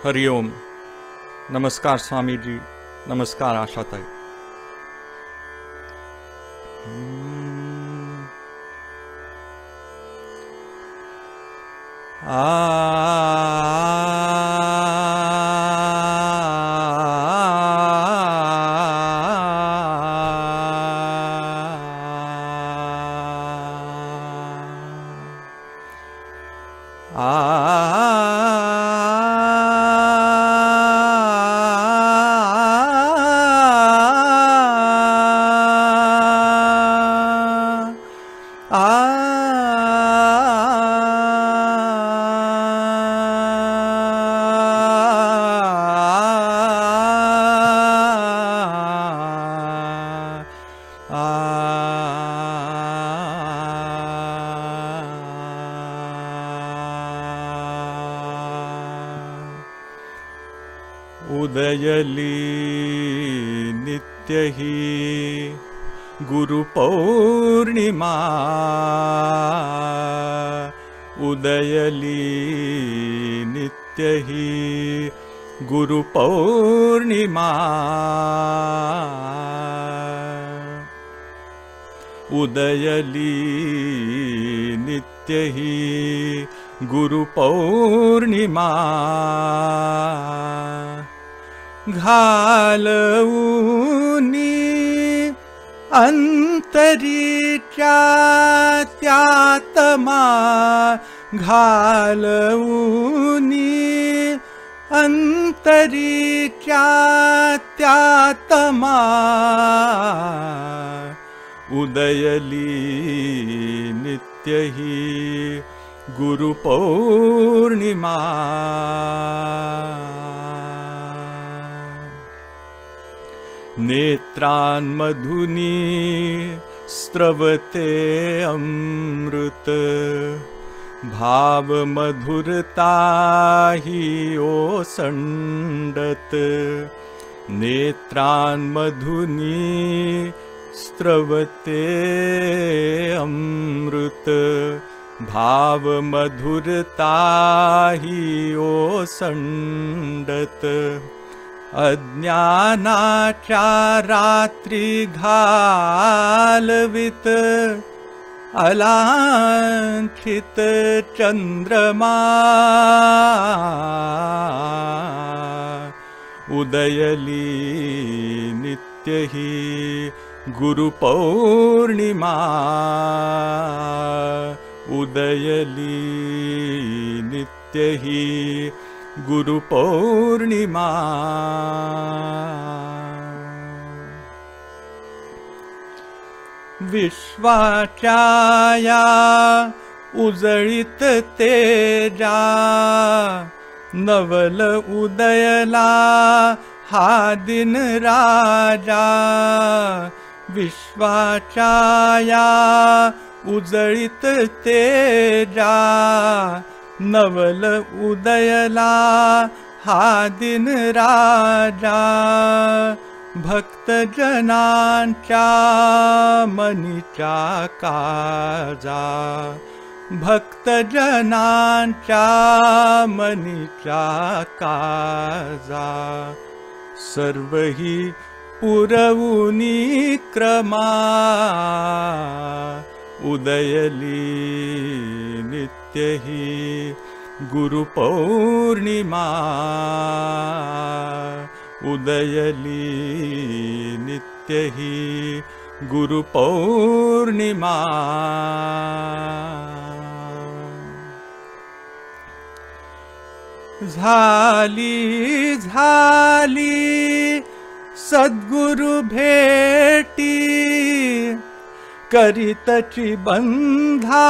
हरिओम। नमस्कार स्वामी जी, नमस्कार आशाताई। उदयली नित्य ही गुरु पौर्णिमा, उदयली नित्य ही गुरु पौर्णिमा, उदयली नित्य ही गुरु पौर्णिमा, घालवूनी अंतरीच्यात्यात्मा, घालवूनी अंतरीच्यात्यात्मा, उदयली नित्य ही गुरु पौर्णिमा, नेत्रान्मधुनी स्रवते अमृत, भाव मधुरता ही ओसंडत, नेत्रान्मधुनी स्रवते अमृत, भाव मधुरता ही ओसंडत, अज्ञानाच्या रात्री घालवित अलांछित चंद्रमा, उदयली नित्य ही गुरु पौर्णिमा, उदयली नित्य ही गुरु पौर्णिमा, विश्वाच्या या उजळीत तेजा, नवल उदयला हा दिन राजा, विश्वाच्या या उजळीत तेजा, नवल उदयला हा दिन राजा, भक्त जनांच्या मनीच्या काजा, भक्त जनांच्या मनीच्या काजा, सर्वही पुरवुनी क्रमा, उदयली नित्य ही गुरु पौर्णिमा, उदयली नित्य ही गुरु पौर्णिमा, झाली झाली सद्गुरु भेटी, करीतची बंधा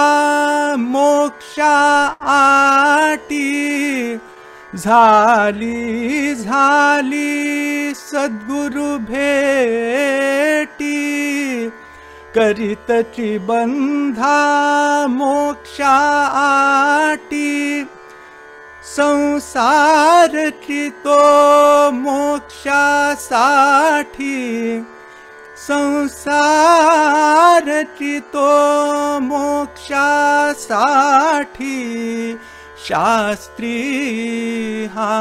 मोक्षा आटी, झाली झाली सद्गुरु भेटी, करीतची बंधा मोक्षा आटी, संसारची तो मोक्षासाठी, संसारची तो मोक्षासाठी, शास्त्री हा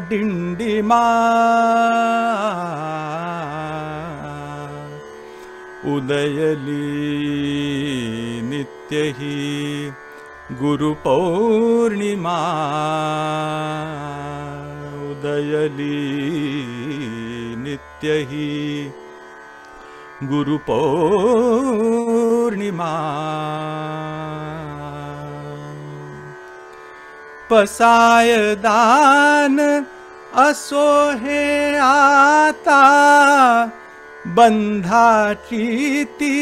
डिंडिमा उदयली नित्य ही गुरु पौर्णिमा उदयली नित्य ही गुरु पौर्णिमा पसाय दान असो हे आता बंधाची ती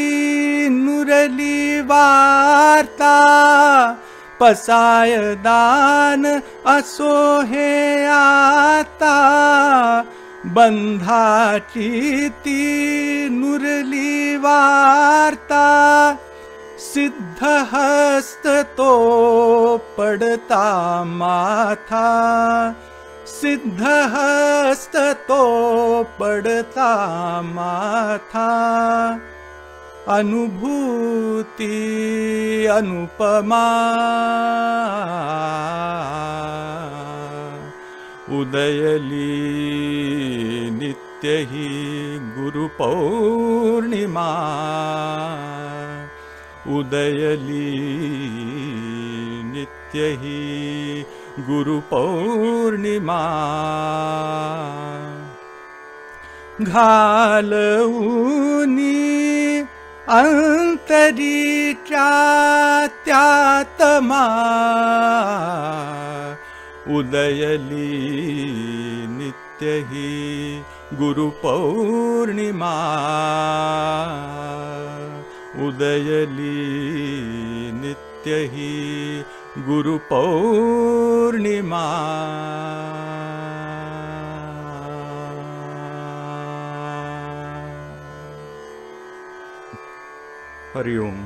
नुरली वार्ता पसाय दान असो हे आता बंधाची ती नुरली वार्ता सिद्धहस्त तो पडता माथा सिद्धहस्त तो पडता माथा अनुभूती अनुपमा उदयली नित्य ही गुरु पौर्णिमा उदयली नित्य ही गुरु पौर्णिमा घालऊनी अंतरीच्या त्यातमा उदयली नित्य ही गुरु पौर्णिमा उदयली नित्य ही गुरु पौर्णिमा हरि ओम।